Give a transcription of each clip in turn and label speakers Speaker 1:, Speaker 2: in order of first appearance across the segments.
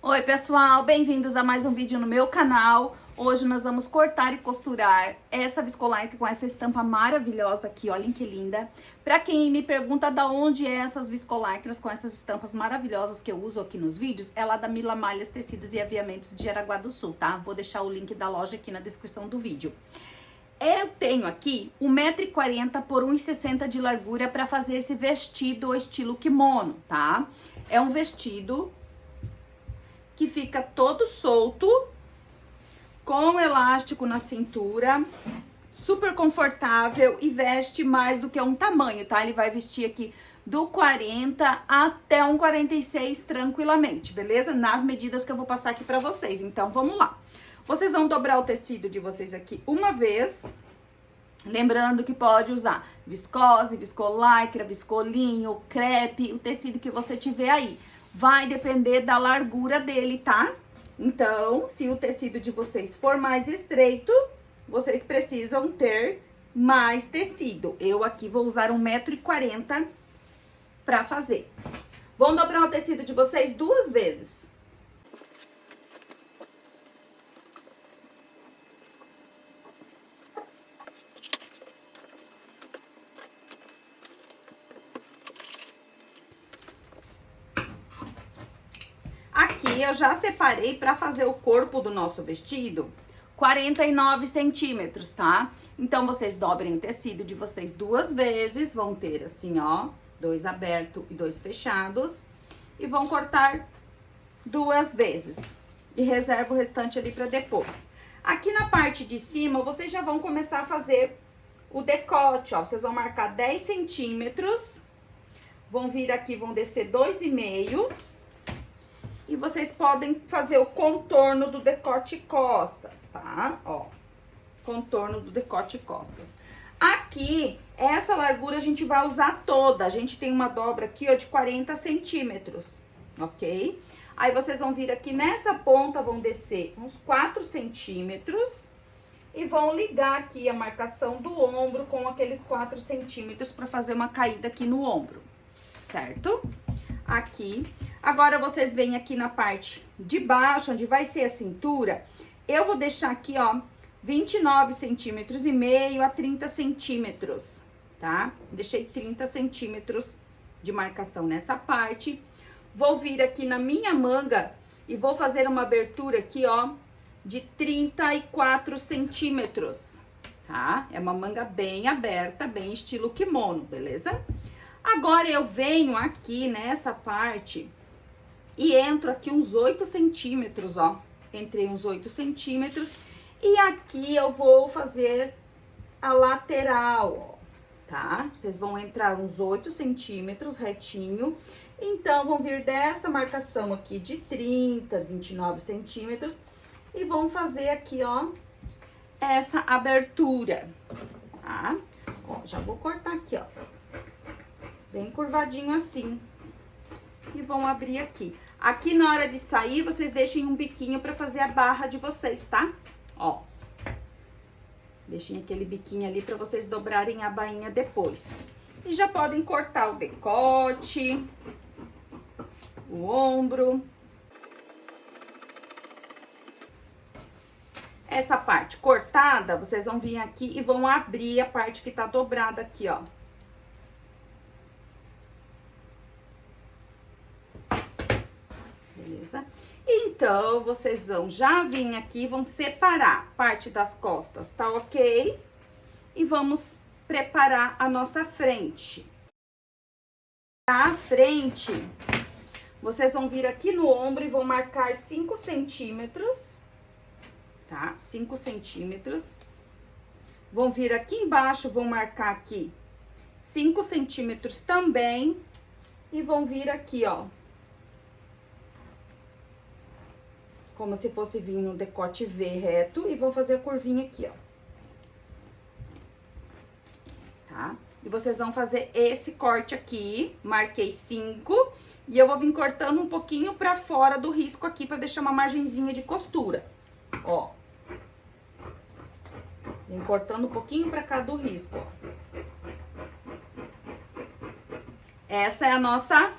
Speaker 1: Oi pessoal, bem-vindos a mais um vídeo no meu canal. Hoje nós vamos cortar e costurar essa viscolycra com essa estampa maravilhosa aqui, olhem que linda. Pra quem me pergunta da onde é essas viscolycras com essas estampas maravilhosas que eu uso aqui nos vídeos, é lá da Mila Malhas Tecidos e Aviamentos de Jaraguá do Sul, tá? Vou deixar o link da loja aqui na descrição do vídeo. Eu tenho aqui 1,40 m por 1,60 m de largura pra fazer esse vestido estilo kimono, tá? É um vestido que fica todo solto, com elástico na cintura, super confortável e veste mais do que um tamanho, tá? Ele vai vestir aqui do 40 até um 46 tranquilamente, beleza? Nas medidas que eu vou passar aqui pra vocês. Então, vamos lá. Vocês vão dobrar o tecido de vocês aqui uma vez. Lembrando que pode usar viscose, viscolycra, viscolinho, crepe, o tecido que você tiver aí. Vai depender da largura dele, tá? Então, se o tecido de vocês for mais estreito, vocês precisam ter mais tecido. Eu aqui vou usar 1,40 m pra fazer. Vão dobrar o tecido de vocês 2 vezes. Aqui eu já separei para fazer o corpo do nosso vestido 49 centímetros, tá? Então, vocês dobrem o tecido de vocês 2 vezes, vão ter assim, ó, 2 abertos e 2 fechados. E vão cortar 2 vezes. E reserva o restante ali para depois. Aqui na parte de cima, vocês já vão começar a fazer o decote, ó. Vocês vão marcar 10 centímetros. Vão vir aqui, vão descer 2,5. E vocês podem fazer o contorno do decote costas, tá? Ó, contorno do decote costas. Aqui, essa largura a gente vai usar toda. A gente tem uma dobra aqui, ó, de 40 centímetros, ok? Aí, vocês vão vir aqui nessa ponta, vão descer uns 4 centímetros e vão ligar aqui a marcação do ombro com aqueles 4 centímetros pra fazer uma caída aqui no ombro, certo? Aqui. Agora, vocês vêm aqui na parte de baixo, onde vai ser a cintura, eu vou deixar aqui, ó, 29 centímetros e meio a 30 centímetros, tá? Deixei 30 centímetros de marcação nessa parte. Vou vir aqui na minha manga e vou fazer uma abertura aqui, ó, de 34 centímetros, tá? É uma manga bem aberta, bem estilo kimono, beleza? Agora, eu venho aqui nessa parte e entro aqui uns 8 centímetros, ó. Entrei uns 8 centímetros. E aqui eu vou fazer a lateral, ó, tá? Vocês vão entrar uns 8 centímetros retinho. Então, vão vir dessa marcação aqui de 30, 29 centímetros. E vão fazer aqui, ó, essa abertura, tá? Ó, já vou cortar aqui, ó. Bem curvadinho assim. E vão abrir aqui. Aqui, na hora de sair, vocês deixem um biquinho pra fazer a barra de vocês, tá? Ó. Deixem aquele biquinho ali pra vocês dobrarem a bainha depois. E já podem cortar o decote, o ombro. Essa parte cortada, vocês vão vir aqui e vão abrir a parte que tá dobrada aqui, ó. Beleza? Então, vocês vão já vir aqui, vão separar parte das costas, tá ok? E vamos preparar a nossa frente. A frente, vocês vão vir aqui no ombro e vão marcar 5 centímetros, tá? 5 centímetros. Vão vir aqui embaixo, vão marcar aqui 5 centímetros também. E vão vir aqui, ó. Como se fosse vir no decote V reto, e vou fazer a curvinha aqui, ó. Tá? E vocês vão fazer esse corte aqui, marquei 5, e eu vou vir cortando um pouquinho pra fora do risco aqui, pra deixar uma margenzinha de costura, ó. Vem cortando um pouquinho pra cá do risco, ó. Essa é a nossa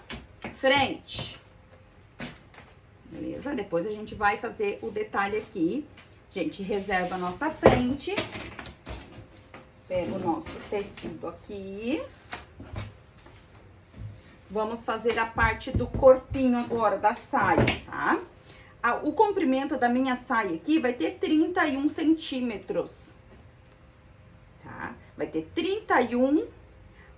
Speaker 1: frente. beleza? Depois a gente vai fazer o detalhe aqui. A gente reserva a nossa frente. Pega o nosso tecido aqui. Vamos fazer a parte do corpinho agora, da saia, tá? O comprimento da minha saia aqui vai ter 31 centímetros, tá? Vai ter 31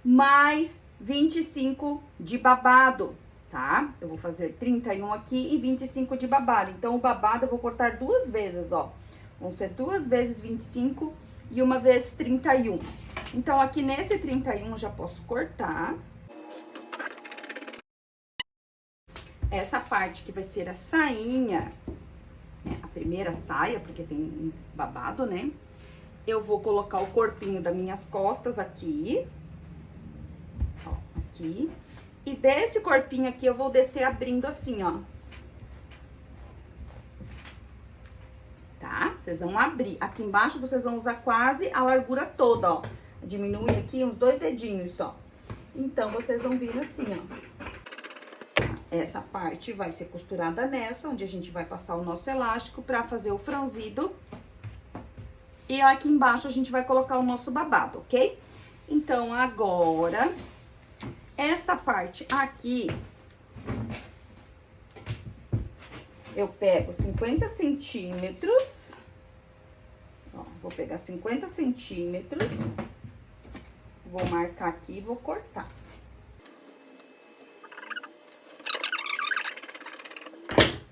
Speaker 1: mais 25 de babado, tá? Eu vou fazer 31 aqui e 25 de babado. Então, o babado eu vou cortar duas vezes, ó. Vão ser duas vezes 25 e uma vez 31. Então, aqui nesse 31 eu já posso cortar. Essa parte que vai ser a sainha, né? A primeira saia, porque tem babado, né? Eu vou colocar o corpinho das minhas costas aqui. Ó, aqui. E desse corpinho aqui eu vou descer abrindo assim, ó. Tá? Vocês vão abrir. Aqui embaixo vocês vão usar quase a largura toda, ó. Diminui aqui uns 2 dedinhos só. Então, vocês vão vir assim, ó. Essa parte vai ser costurada nessa, onde a gente vai passar o nosso elástico pra fazer o franzido. E aqui embaixo a gente vai colocar o nosso babado, ok? Então, agora, essa parte aqui, eu pego 50 centímetros. Ó, vou pegar 50 centímetros. Vou marcar aqui e vou cortar.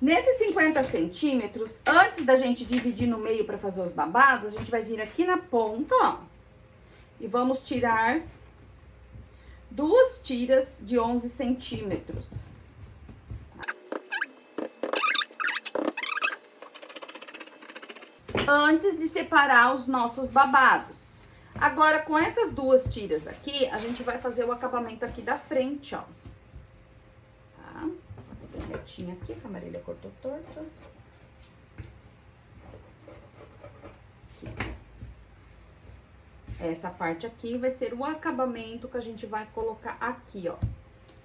Speaker 1: Nesses 50 centímetros, antes da gente dividir no meio para fazer os babados, a gente vai vir aqui na ponta, ó. E vamos tirar 2 tiras de 11 centímetros. Antes de separar os nossos babados. Agora, com essas 2 tiras aqui, a gente vai fazer o acabamento aqui da frente, ó. Tá? Bem retinho aqui, que a Marília cortou torto. Aqui. Essa parte aqui vai ser o acabamento que a gente vai colocar aqui, ó.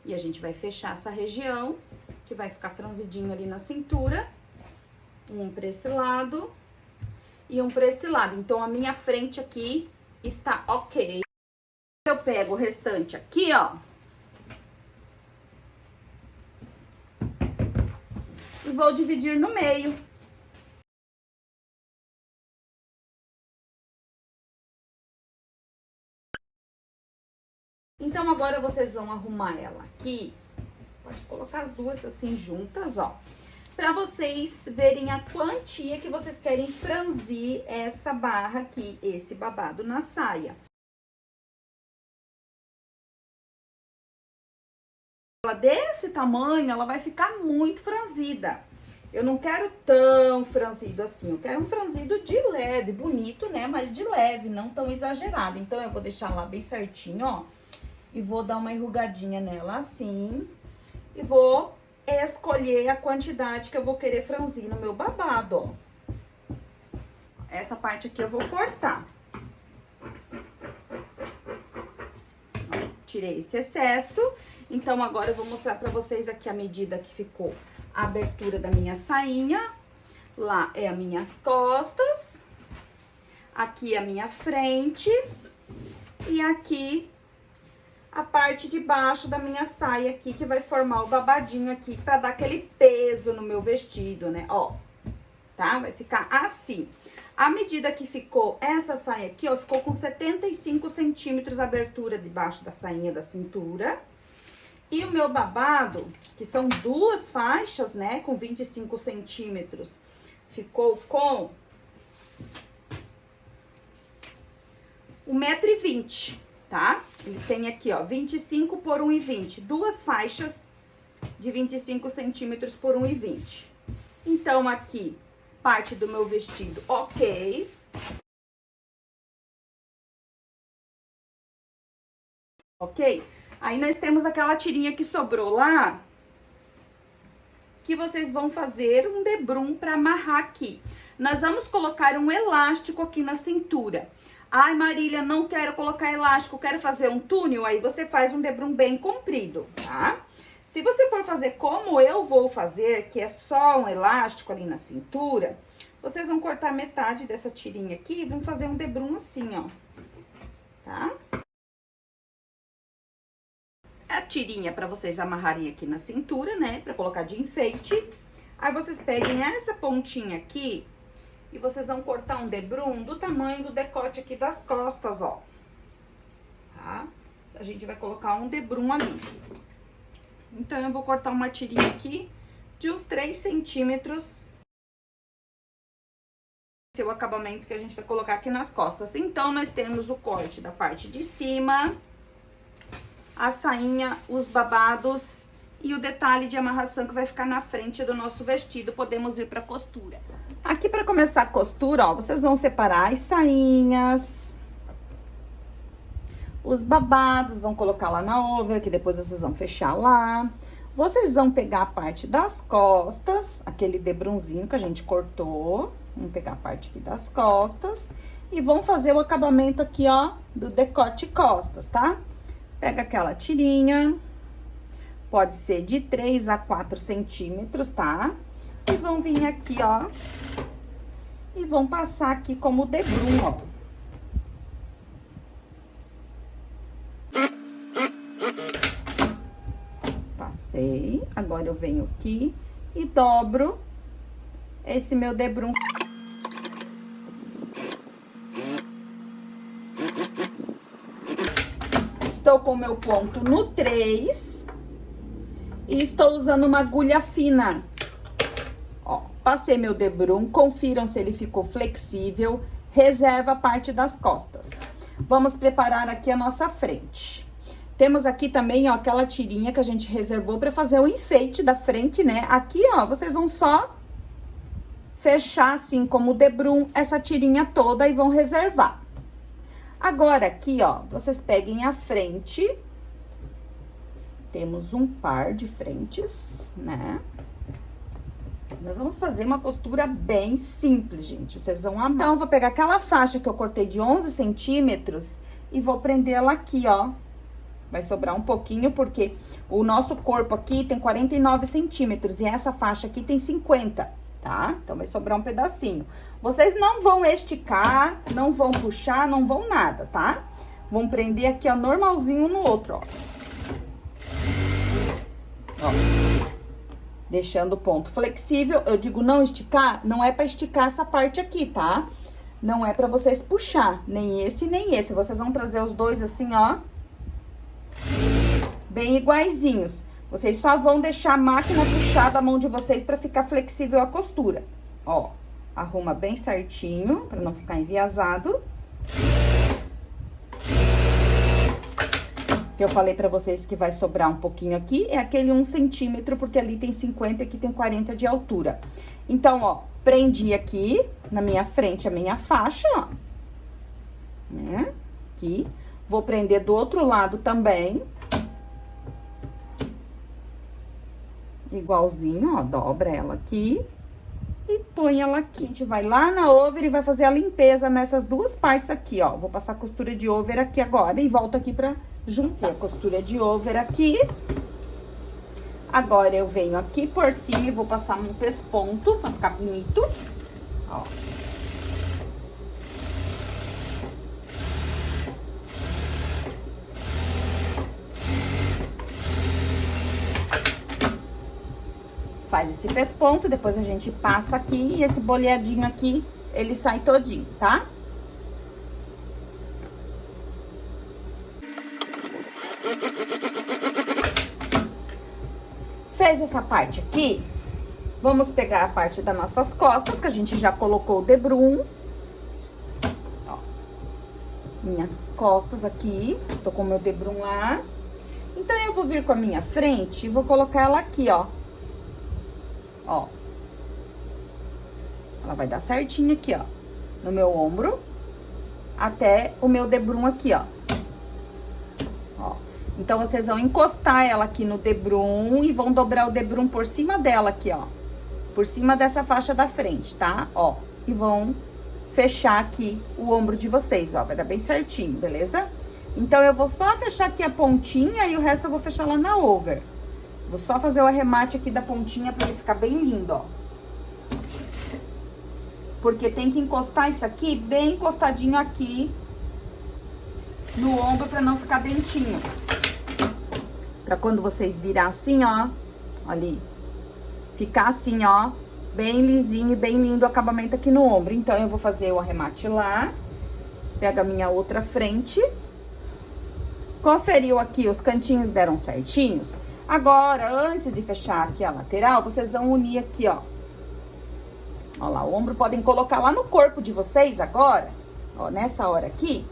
Speaker 1: E a gente vai fechar essa região, que vai ficar franzidinho ali na cintura. Um pra esse lado e um pra esse lado. Então, a minha frente aqui está ok. Eu pego o restante aqui, ó. E vou dividir no meio. Então, agora vocês vão arrumar ela aqui. Pode colocar as duas assim juntas, ó. Pra vocês verem a quantia que vocês querem franzir essa barra aqui, esse babado na saia. Ela desse tamanho, ela vai ficar muito franzida. Eu não quero tão franzido assim, eu quero um franzido de leve, bonito, né? Mas de leve, não tão exagerado. Então, eu vou deixar lá bem certinho, ó. E vou dar uma enrugadinha nela assim. E vou escolher a quantidade que eu vou querer franzir no meu babado, ó. Essa parte aqui eu vou cortar. Ó, tirei esse excesso. Então, agora eu vou mostrar pra vocês aqui a medida que ficou a abertura da minha sainha. Lá é as minhas costas. Aqui é a minha frente. E aqui a parte de baixo da minha saia aqui, que vai formar o babadinho aqui, pra dar aquele peso no meu vestido, né? Ó, tá? Vai ficar assim. A medida que ficou essa saia aqui, ó, ficou com 75 centímetros a abertura debaixo da sainha da cintura. E o meu babado, que são 2 faixas, né, com 25 centímetros, ficou com 1,20 m, tá? Eles têm aqui, ó, 25 por 1,20. 2 faixas de 25 centímetros por 1,20. Então, aqui, parte do meu vestido, ok. Ok? Aí, nós temos aquela tirinha que sobrou lá, que vocês vão fazer um debrum pra amarrar aqui. Nós vamos colocar um elástico aqui na cintura. Ai, Marília, não quero colocar elástico, quero fazer um túnel. Aí, você faz um debrum bem comprido, tá? Se você for fazer como eu vou fazer, que é só um elástico ali na cintura, vocês vão cortar metade dessa tirinha aqui e vão fazer um debrum assim, ó. Tá? A tirinha pra vocês amarrarem aqui na cintura, né? Pra colocar de enfeite. Aí vocês peguem essa pontinha aqui e vocês vão cortar um debrum do tamanho do decote aqui das costas, ó. Tá? A gente vai colocar um debrum ali. Então, eu vou cortar uma tirinha aqui de uns 3 centímetros. Esse é o acabamento que a gente vai colocar aqui nas costas. Então, nós temos o corte da parte de cima, a sainha, os babados e o detalhe de amarração que vai ficar na frente do nosso vestido. Podemos ir pra costura. Aqui, pra começar a costura, ó, vocês vão separar as sainhas, os babados, vão colocar lá na over, que depois vocês vão fechar lá. Vocês vão pegar a parte das costas, aquele debrunzinho que a gente cortou. Vamos pegar a parte aqui das costas e vão fazer o acabamento aqui, ó, do decote costas, tá? Pega aquela tirinha, pode ser de 3 a 4 centímetros, tá? E vão vir aqui, ó, e vão passar aqui como debrum, ó. Passei, agora eu venho aqui e dobro esse meu debrum. Estou com o meu ponto no 3 e estou usando uma agulha fina. Ó, passei meu debrum, confiram se ele ficou flexível, reserva a parte das costas. Vamos preparar aqui a nossa frente. Temos aqui também, ó, aquela tirinha que a gente reservou pra fazer o enfeite da frente, né? Aqui, ó, vocês vão só fechar assim como debrum essa tirinha toda e vão reservar. Agora, aqui, ó, vocês peguem a frente. Temos um par de frentes, né? Nós vamos fazer uma costura bem simples, gente. Vocês vão amar. Então, eu vou pegar aquela faixa que eu cortei de 11 centímetros e vou prender ela aqui, ó. Vai sobrar um pouquinho, porque o nosso corpo aqui tem 49 centímetros e essa faixa aqui tem 50, tá? Então, vai sobrar um pedacinho. Vocês não vão esticar, não vão puxar, não vão nada, tá? Vão prender aqui, ó, normalzinho no outro, ó. Ó. Deixando o ponto flexível. Eu digo não esticar, não é pra esticar essa parte aqui, tá? Não é pra vocês puxar, nem esse, nem esse. Vocês vão trazer os dois assim, ó. Bem iguaizinhos. Vocês só vão deixar a máquina puxar da mão de vocês pra ficar flexível a costura. Ó, arruma bem certinho, pra não ficar enviesado. Que eu falei pra vocês que vai sobrar um pouquinho aqui, é aquele 1 centímetro, porque ali tem 50 e aqui tem 40 de altura. Então, ó, prendi aqui na minha frente a minha faixa, ó. Né? Aqui. Vou prender do outro lado também. Igualzinho, ó, dobra ela aqui e põe ela aqui. A gente vai lá na over e vai fazer a limpeza nessas duas partes aqui, ó. Vou passar a costura de over aqui agora e volto aqui pra juntar a costura de over aqui. Agora, eu venho aqui por cima e vou passar um pesponto pra ficar bonito, ó. Faz esse pesponto, depois a gente passa aqui e esse boleadinho aqui, ele sai todinho, tá? Fez essa parte aqui, vamos pegar a parte das nossas costas, que a gente já colocou o debrum. Ó, minhas costas aqui, tô com o meu debrum lá. Então, eu vou vir com a minha frente e vou colocar ela aqui, ó. Ó, ela vai dar certinho aqui, ó, no meu ombro, até o meu debrum aqui, ó. Ó, então, vocês vão encostar ela aqui no debrum e vão dobrar o debrum por cima dela aqui, ó. Por cima dessa faixa da frente, tá? Ó, e vão fechar aqui o ombro de vocês, ó, vai dar bem certinho, beleza? Então, eu vou só fechar aqui a pontinha e o resto eu vou fechar lá na over. Vou só fazer o arremate aqui da pontinha pra ele ficar bem lindo, ó. Porque tem que encostar isso aqui bem encostadinho aqui no ombro pra não ficar dentinho. Pra quando vocês virar assim, ó, ali, ficar assim, ó, bem lisinho e bem lindo o acabamento aqui no ombro. Então, eu vou fazer o arremate lá, pega a minha outra frente. Conferiu aqui, os cantinhos deram certinhos. Agora, antes de fechar aqui a lateral, vocês vão unir aqui, ó. Ó lá, o ombro podem colocar lá no corpo de vocês agora, ó, nessa hora aqui.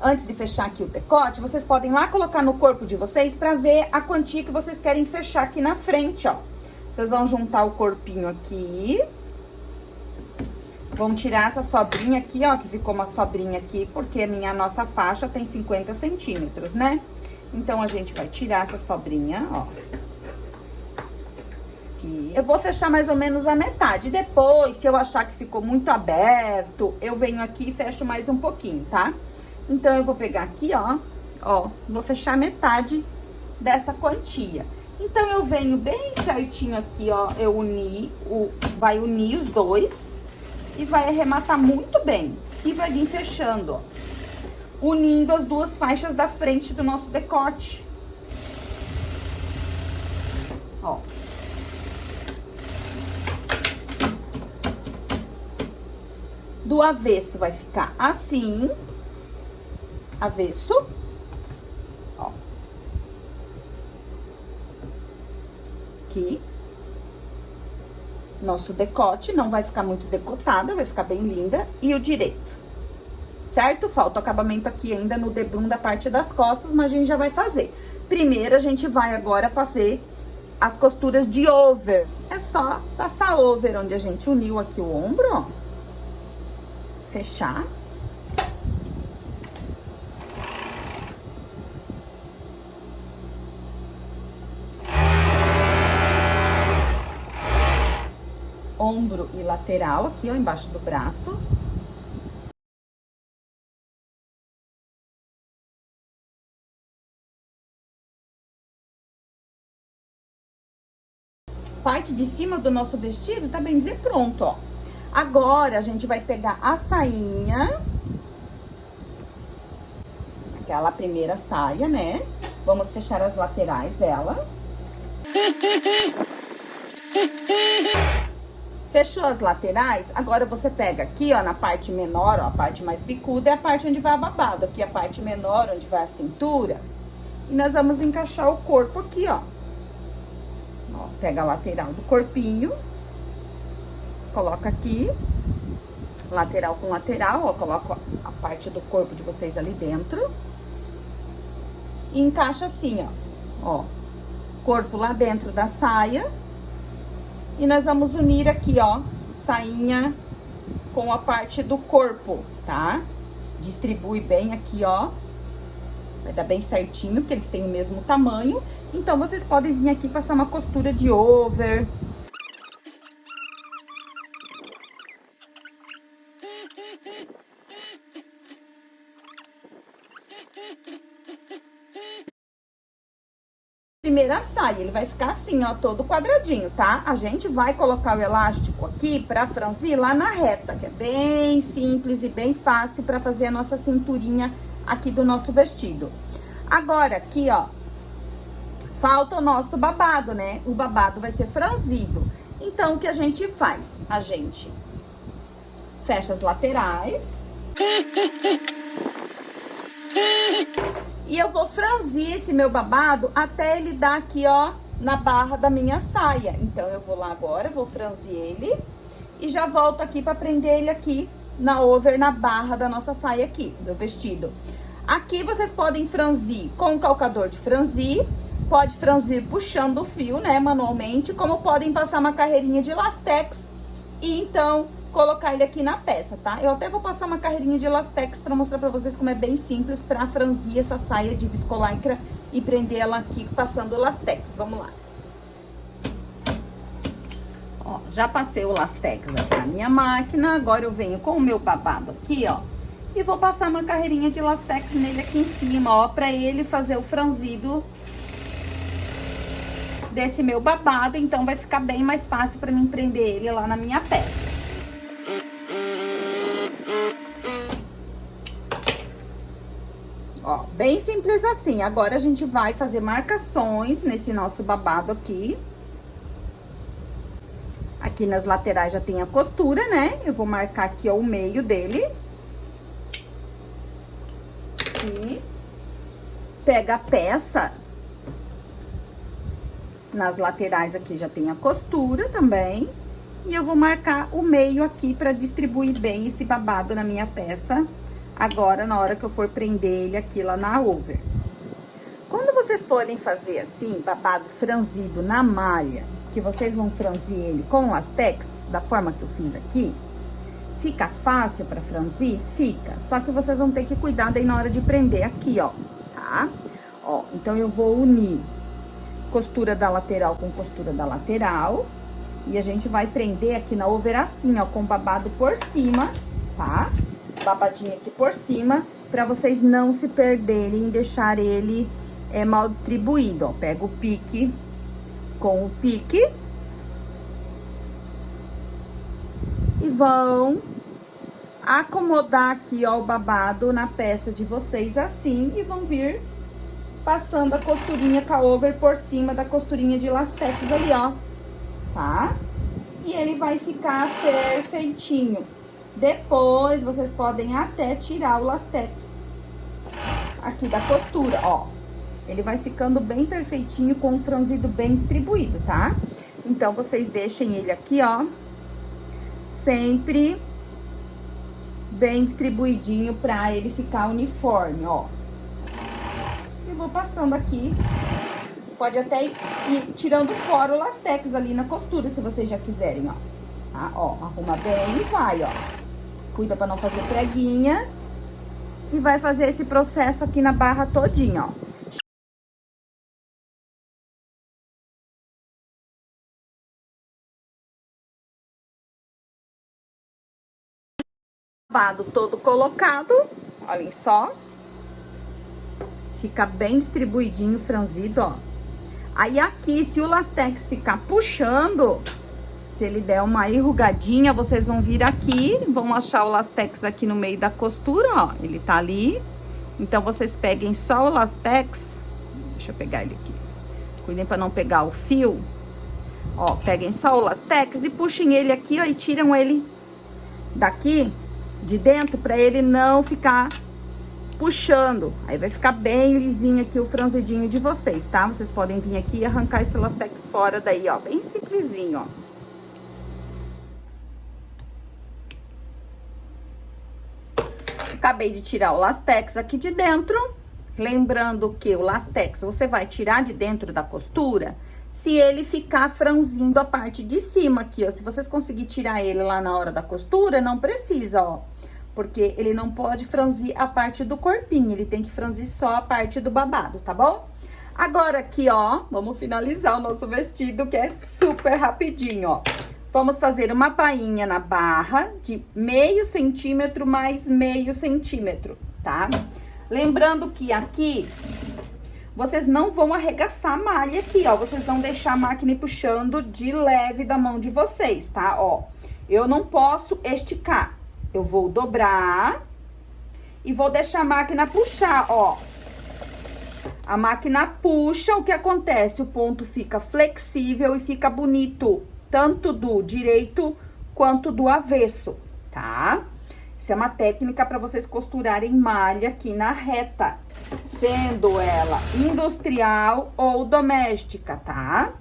Speaker 1: Antes de fechar aqui o decote, vocês podem lá colocar no corpo de vocês pra ver a quantia que vocês querem fechar aqui na frente, ó. Vocês vão juntar o corpinho aqui. Vão tirar essa sobrinha aqui, ó, que ficou uma sobrinha aqui, porque a nossa faixa tem 50 centímetros, né? Então, a gente vai tirar essa sobrinha, ó. Aqui. Eu vou fechar mais ou menos a metade. Depois, se eu achar que ficou muito aberto, eu venho aqui e fecho mais um pouquinho, tá? Então, eu vou pegar aqui, ó, vou fechar metade dessa quantia. Então, eu venho bem certinho aqui, ó, vai unir os dois e vai arrematar muito bem. E vai vir fechando, ó, unindo as duas faixas da frente do nosso decote. Ó. Do avesso vai ficar assim, avesso, ó, aqui, nosso decote, não vai ficar muito decotada, vai ficar bem linda, e o direito, certo? Falta o acabamento aqui ainda no debrum da parte das costas, mas a gente já vai fazer. Primeiro, a gente vai agora fazer as costuras de over, é só passar over, onde a gente uniu aqui o ombro, ó, fechar. Ombro e lateral aqui, ó, embaixo do braço. Parte de cima do nosso vestido, tá bem dizer, pronto, ó. Agora, a gente vai pegar a sainha, aquela primeira saia, né? Vamos fechar as laterais dela. Fechou as laterais, agora você pega aqui, ó, na parte menor, ó, a parte mais bicuda é a parte onde vai a babado. Aqui a parte menor, onde vai a cintura. E nós vamos encaixar o corpo aqui, ó. Ó, pega a lateral do corpinho. Coloca aqui, lateral com lateral, ó, coloca a parte do corpo de vocês ali dentro. E encaixa assim, ó, corpo lá dentro da saia. E nós vamos unir aqui, ó, sainha com a parte do corpo, tá? Distribui bem aqui, ó. Vai dar bem certinho, porque eles têm o mesmo tamanho. Então, vocês podem vir aqui passar uma costura de over. Primeira saia, ele vai ficar assim, ó, todo quadradinho, tá? A gente vai colocar o elástico aqui pra franzir lá na reta, que é bem simples e bem fácil pra fazer a nossa cinturinha aqui do nosso vestido. Agora, aqui, ó, falta o nosso babado, né? O babado vai ser franzido. Então, o que a gente faz? A gente fecha as laterais. E eu vou franzir esse meu babado até ele dar aqui, ó, na barra da minha saia. Então, eu vou lá agora, vou franzir ele e já volto aqui pra prender ele aqui na over, na barra da nossa saia aqui, do vestido. Aqui vocês podem franzir com o calcador de franzir, pode franzir puxando o fio, né, manualmente, como podem passar uma carreirinha de lastex e então colocar ele aqui na peça, tá? Eu até vou passar uma carreirinha de lastex pra mostrar pra vocês como é bem simples pra franzir essa saia de viscolaicra e prender ela aqui passando o lastex. Vamos lá. Ó, já passei o lastex aqui na minha máquina, agora eu venho com o meu babado aqui, ó, e vou passar uma carreirinha de lastex nele aqui em cima, ó, pra ele fazer o franzido desse meu babado, então vai ficar bem mais fácil pra mim prender ele lá na minha peça. Ó, bem simples assim. Agora a gente vai fazer marcações nesse nosso babado aqui. Aqui nas laterais já tem a costura, né? Eu vou marcar aqui, ó, o meio dele. E pega a peça. Nas laterais aqui já tem a costura também. E eu vou marcar o meio aqui pra distribuir bem esse babado na minha peça. Agora, na hora que eu for prender ele aqui lá na over. Quando vocês forem fazer assim, babado franzido na malha, que vocês vão franzir ele com lastex, da forma que eu fiz aqui, fica fácil pra franzir? Fica. Só que vocês vão ter que cuidar daí na hora de prender aqui, ó, tá? Ó, então eu vou unir costura da lateral com costura da lateral. E a gente vai prender aqui na over assim, ó, com babado por cima, tá? Babadinho aqui por cima, pra vocês não se perderem e deixar ele mal distribuído, ó. Pega o pique com o pique e vão acomodar aqui, ó, o babado na peça de vocês assim e vão vir passando a costurinha com a over por cima da costurinha de lastex ali, ó, tá? E ele vai ficar perfeitinho. Depois, vocês podem até tirar o lastex aqui da costura, ó. Ele vai ficando bem perfeitinho, com o franzido bem distribuído, tá? Então, vocês deixem ele aqui, ó, sempre bem distribuidinho pra ele ficar uniforme, ó. Eu vou passando aqui. Pode até ir tirando fora o lastex ali na costura, se vocês já quiserem, ó. Tá? Ó, arruma bem e vai, ó. Cuida pra não fazer preguinha. E vai fazer esse processo aqui na barra todinha, ó. Babado todo colocado, olhem só. Fica bem distribuidinho, franzido, ó. Aí aqui, se o lastex ficar puxando, se ele der uma enrugadinha, vocês vão vir aqui, vão achar o lastex aqui no meio da costura, ó. Ele tá ali. Então, vocês peguem só o lastex. Deixa eu pegar ele aqui. Cuidem pra não pegar o fio. Ó, peguem só o lastex e puxem ele aqui, ó, e tiram ele daqui, de dentro, pra ele não ficar puxando. Aí vai ficar bem lisinho aqui o franzidinho de vocês, tá? Vocês podem vir aqui e arrancar esse lastex fora daí, ó. Bem simplesinho, ó. Acabei de tirar o lastex aqui de dentro. Lembrando que o lastex você vai tirar de dentro da costura se ele ficar franzindo a parte de cima aqui, ó. Se vocês conseguirem tirar ele lá na hora da costura, não precisa, ó. Porque ele não pode franzir a parte do corpinho, ele tem que franzir só a parte do babado, tá bom? Agora aqui, ó, vamos finalizar o nosso vestido, que é super rapidinho, ó. Vamos fazer uma bainha na barra de meio centímetro mais meio centímetro, tá? Lembrando que aqui, vocês não vão arregaçar a malha aqui, ó. Vocês vão deixar a máquina puxando de leve da mão de vocês, tá? Ó, eu não posso esticar. Eu vou dobrar e vou deixar a máquina puxar, ó. A máquina puxa, o que acontece? O ponto fica flexível e fica bonito, tanto do direito quanto do avesso, tá? Isso é uma técnica para vocês costurarem malha aqui na reta, sendo ela industrial ou doméstica, tá?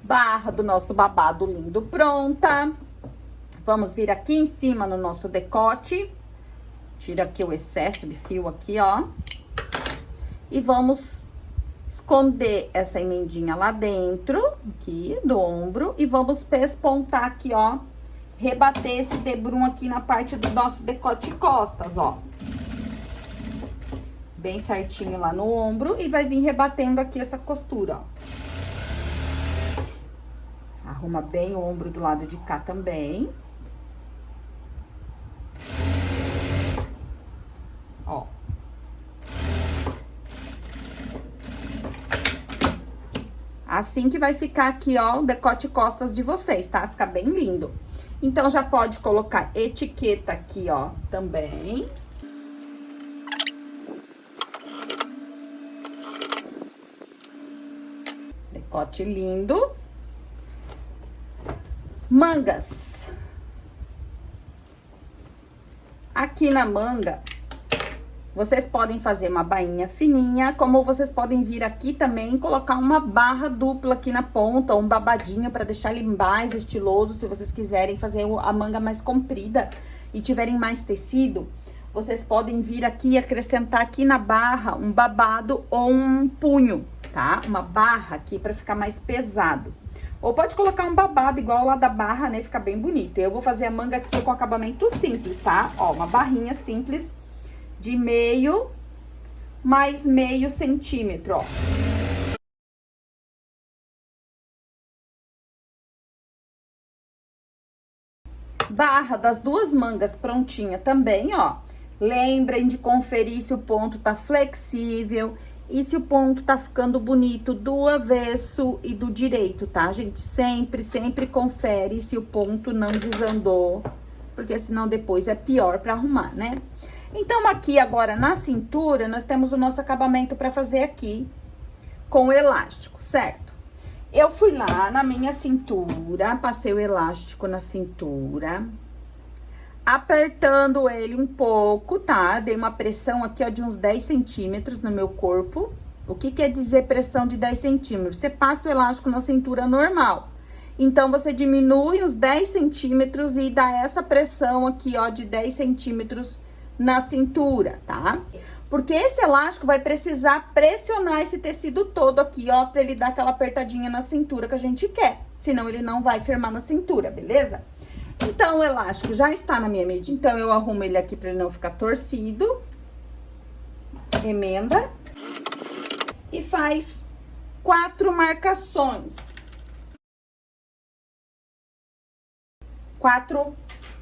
Speaker 1: Barra do nosso babado lindo pronta. Vamos vir aqui em cima no nosso decote. Tira aqui o excesso de fio aqui, ó. E vamos esconder essa emendinha lá dentro, aqui, do ombro. E vamos pespontar aqui, ó. Rebater esse debrum aqui na parte do nosso decote de costas, ó. Bem certinho lá no ombro. E vai vir rebatendo aqui essa costura, ó. Arruma bem o ombro do lado de cá também. Assim que vai ficar aqui, ó, o decote costas de vocês, tá? Fica bem lindo. Então, já pode colocar etiqueta aqui, ó, também. Decote lindo. Mangas. Aqui na manga, vocês podem fazer uma bainha fininha, como vocês podem vir aqui também e colocar uma barra dupla aqui na ponta, ou um babadinho para deixar ele mais estiloso, se vocês quiserem fazer a manga mais comprida e tiverem mais tecido. Vocês podem vir aqui e acrescentar aqui na barra um babado ou um punho, tá? Uma barra aqui para ficar mais pesado. Ou pode colocar um babado igual lá da barra, né? Fica bem bonito. Eu vou fazer a manga aqui com acabamento simples, tá? Ó, uma barrinha simples de meio mais meio centímetro, ó. Barra das duas mangas prontinha também, ó. Lembrem de conferir se o ponto tá flexível e se o ponto tá ficando bonito do avesso e do direito, tá, gente? Sempre, sempre confere se o ponto não desandou, porque senão depois é pior pra arrumar, né? Então, aqui agora na cintura, nós temos o nosso acabamento pra fazer aqui com o elástico, certo? Eu fui lá na minha cintura, passei o elástico na cintura, apertando ele um pouco, tá? Dei uma pressão aqui, ó, de uns 10 centímetros no meu corpo. O que quer dizer pressão de 10 centímetros? Você passa o elástico na cintura normal. Então, você diminui uns 10 centímetros e dá essa pressão aqui, ó, de 10 centímetros na cintura, tá? Porque esse elástico vai precisar pressionar esse tecido todo aqui, ó, pra ele dar aquela apertadinha na cintura que a gente quer. Senão, ele não vai firmar na cintura, beleza? Então, o elástico já está na minha medida, então eu arrumo ele aqui para ele não ficar torcido. Emenda. E faz 4 marcações. 4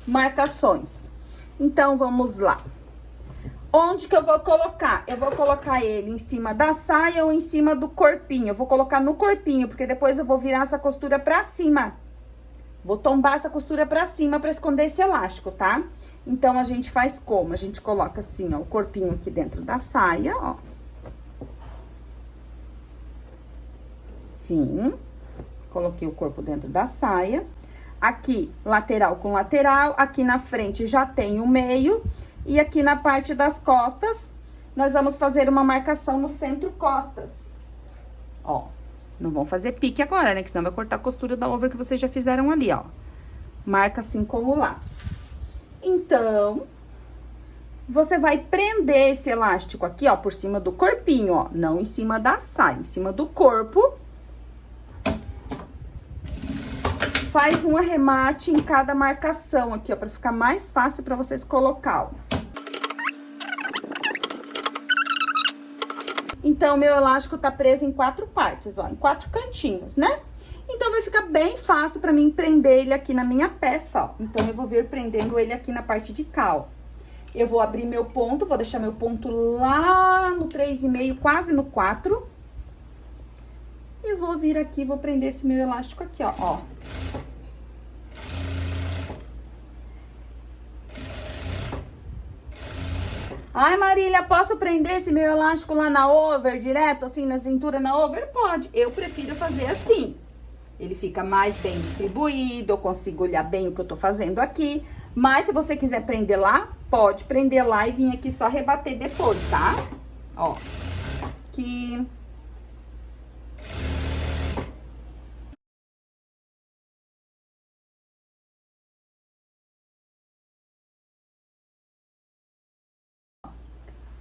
Speaker 1: marcações. Então, vamos lá. Onde que eu vou colocar? Eu vou colocar ele em cima da saia ou em cima do corpinho. Eu vou colocar no corpinho, porque depois eu vou virar essa costura pra cima. Vou tombar essa costura pra cima pra esconder esse elástico, tá? Então, a gente faz como? A gente coloca assim, ó, o corpinho aqui dentro da saia, ó. Sim. Coloquei o corpo dentro da saia. Aqui, lateral com lateral. Aqui na frente já tem o meio. E aqui na parte das costas, nós vamos fazer uma marcação no centro costas. Ó. Não vão fazer pique agora, né? Que senão vai cortar a costura da over que vocês já fizeram ali, ó. Marca assim com o lápis. Então, você vai prender esse elástico aqui, ó, por cima do corpinho, ó. Não em cima da saia, em cima do corpo. Faz um arremate em cada marcação aqui, ó, pra ficar mais fácil pra vocês colocar, ó. Então, meu elástico tá preso em 4 partes, ó, em 4 cantinhos, né? Então, vai ficar bem fácil pra mim prender ele aqui na minha peça, ó. Então, eu vou vir prendendo ele aqui na parte de cá, ó. Eu vou abrir meu ponto, vou deixar meu ponto lá no 3,5, quase no 4. E vou vir aqui, vou prender esse meu elástico aqui, ó. Ai, Marília, posso prender esse meu elástico lá na over, direto, assim, na cintura na over? Pode. Eu prefiro fazer assim. Ele fica mais bem distribuído, eu consigo olhar bem o que eu tô fazendo aqui. Mas, se você quiser prender lá, pode prender lá e vir aqui só rebater depois, tá? Ó. Aqui.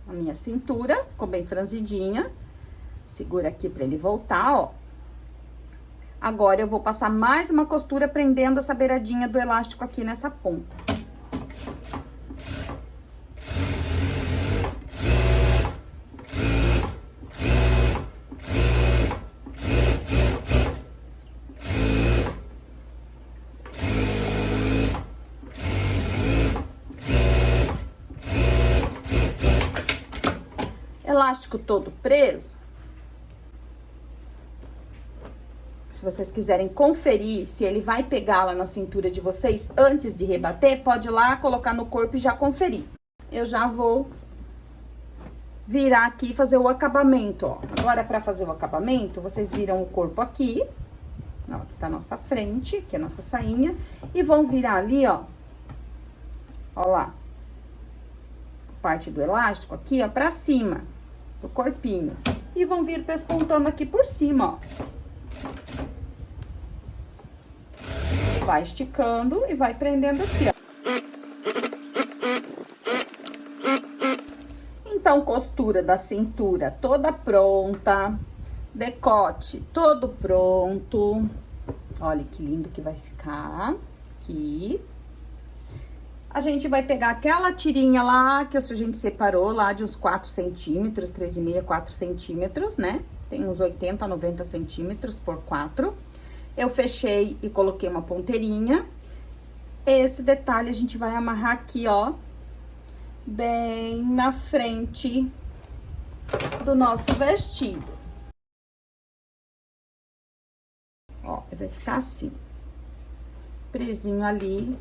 Speaker 1: A minha cintura ficou bem franzidinha. Segura aqui pra ele voltar, ó. Agora, eu vou passar mais uma costura prendendo essa beiradinha do elástico aqui nessa ponta. Elástico todo preso. se vocês quiserem conferir se ele vai pegar lá na cintura de vocês antes de rebater, pode ir lá, colocar no corpo e já conferir. Eu já vou virar aqui e fazer o acabamento, ó. Agora, pra fazer o acabamento, vocês viram o corpo aqui, ó, aqui tá a nossa frente, que é a nossa sainha, e vão virar ali, ó lá, parte do elástico aqui, ó, pra cima do corpinho. E vão vir pespontando aqui por cima, ó. Vai esticando e vai prendendo aqui, ó. Então, costura da cintura toda pronta, decote todo pronto. Olha que lindo que vai ficar aqui. A gente vai pegar aquela tirinha lá que a gente separou lá de uns 4 centímetros, 3,5, 4 centímetros, né? Tem uns 80, 90 centímetros por 4. Eu fechei e coloquei uma ponteirinha. Esse detalhe a gente vai amarrar aqui, ó, bem na frente do nosso vestido. Ó, vai ficar assim, presinho ali,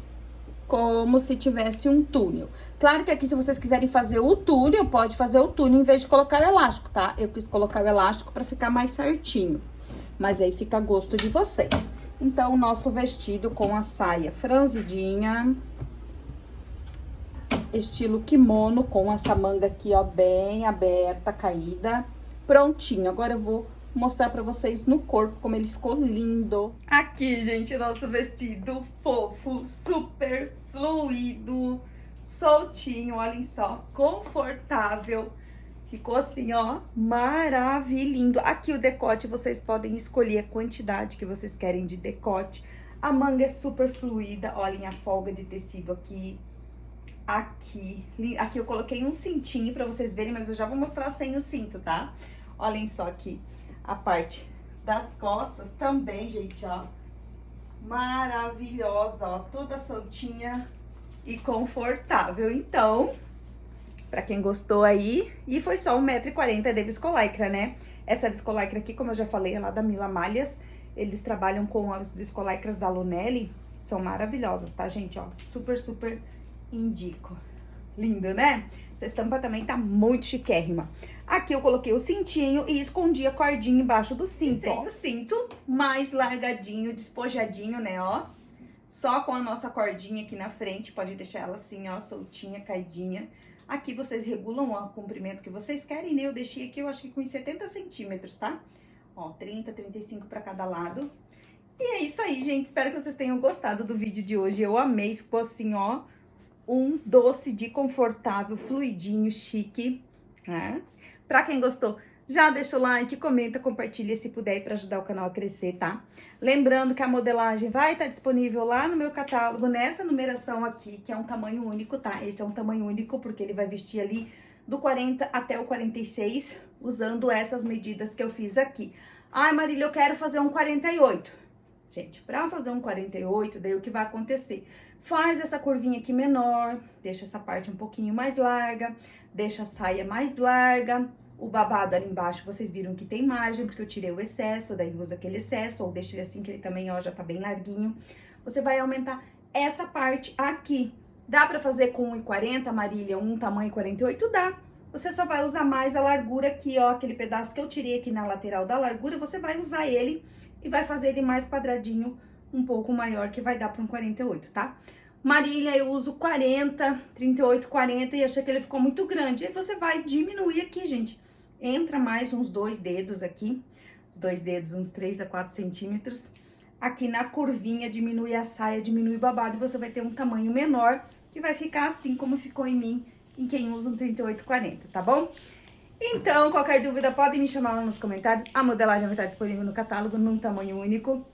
Speaker 1: como se tivesse um túnel. Claro que aqui, se vocês quiserem fazer o túnel, pode fazer o túnel em vez de colocar o elástico, tá? Eu quis colocar o elástico pra ficar mais certinho, mas aí fica a gosto de vocês. Então, o nosso vestido com a saia franzidinha, estilo kimono, com essa manga aqui, ó, bem aberta, caída, prontinho. Agora eu vou mostrar pra vocês no corpo como ele ficou lindo. Aqui, gente, o nosso vestido fofo, super fluido, soltinho, olhem só, confortável. Ficou assim, ó, maravilhoso. Aqui o decote, vocês podem escolher a quantidade que vocês querem de decote. A manga é super fluida, olhem a folga de tecido aqui. Aqui eu coloquei um cintinho pra vocês verem, mas eu já vou mostrar sem o cinto, tá? Olhem só aqui, a parte das costas também, gente, ó. Maravilhosa, ó, toda soltinha e confortável. Então, pra quem gostou aí, e foi só 1,40 m de viscolaicra, né? Essa viscolaicra aqui, como eu já falei, é lá da Mila Malhas. Eles trabalham com as viscolaicras da Lunelli, são maravilhosas, tá, gente? Ó, super, super indico. Lindo, né? Essa estampa também tá muito chiquérrima. Aqui eu coloquei o cintinho e escondi a cordinha embaixo do cinto, ó. O cinto mais largadinho, despojadinho, né, ó. Só com a nossa cordinha aqui na frente, pode deixar ela assim, ó, soltinha, caidinha. Aqui vocês regulam ó, o comprimento que vocês querem, né? Eu deixei aqui, eu acho que com 70 centímetros, tá? Ó, 30, 35 pra cada lado. E é isso aí, gente. Espero que vocês tenham gostado do vídeo de hoje. Eu amei, ficou assim, ó, um doce de confortável, fluidinho, chique, né? Pra quem gostou, já deixa o like, comenta, compartilha se puder aí pra ajudar o canal a crescer, tá? Lembrando que a modelagem vai estar disponível lá no meu catálogo, nessa numeração aqui, que é um tamanho único, tá? Esse é um tamanho único porque ele vai vestir ali do 40 até o 46, usando essas medidas que eu fiz aqui. Ai, Marília, eu quero fazer um 48. Gente, pra fazer um 48, daí o que vai acontecer? Faz essa curvinha aqui menor, deixa essa parte um pouquinho mais larga, deixa a saia mais larga. O babado ali embaixo, vocês viram que tem margem, porque eu tirei o excesso, daí usa aquele excesso, ou deixa ele assim, que ele também, ó, já tá bem larguinho. Você vai aumentar essa parte aqui. Dá pra fazer com 1,40, Marília, um tamanho 48? Dá. Você só vai usar mais a largura aqui, ó, aquele pedaço que eu tirei aqui na lateral da largura, você vai usar ele e vai fazer ele mais quadradinho, um pouco maior, que vai dar pra um 48, tá? Marília, eu uso 40, 38, 40 e achei que ele ficou muito grande. Aí você vai diminuir aqui, gente. Entra mais uns 2 dedos aqui, os 2 dedos, uns 3 a 4 centímetros. Aqui na curvinha, diminui a saia, diminui o babado e você vai ter um tamanho menor, que vai ficar assim como ficou em mim, em quem usa um 38, 40, tá bom? Então, qualquer dúvida, podem me chamar lá nos comentários. A modelagem vai estar disponível no catálogo, num tamanho único.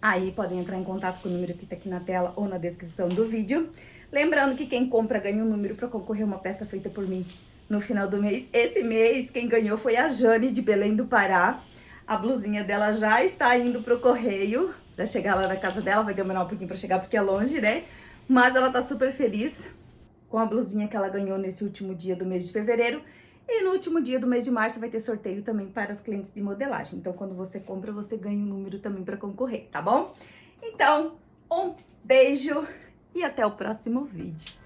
Speaker 1: Aí, podem entrar em contato com o número que tá aqui na tela ou na descrição do vídeo. Lembrando que quem compra ganha um número para concorrer a uma peça feita por mim no final do mês. Esse mês, quem ganhou foi a Jane, de Belém do Pará. A blusinha dela já está indo pro correio, pra chegar lá na casa dela. Vai demorar um pouquinho pra chegar, porque é longe, né? Mas ela tá super feliz com a blusinha que ela ganhou nesse último dia do mês de fevereiro. E no último dia do mês de março vai ter sorteio também para as clientes de modelagem. Então, quando você compra, você ganha um número também para concorrer, tá bom? Então, um beijo e até o próximo vídeo.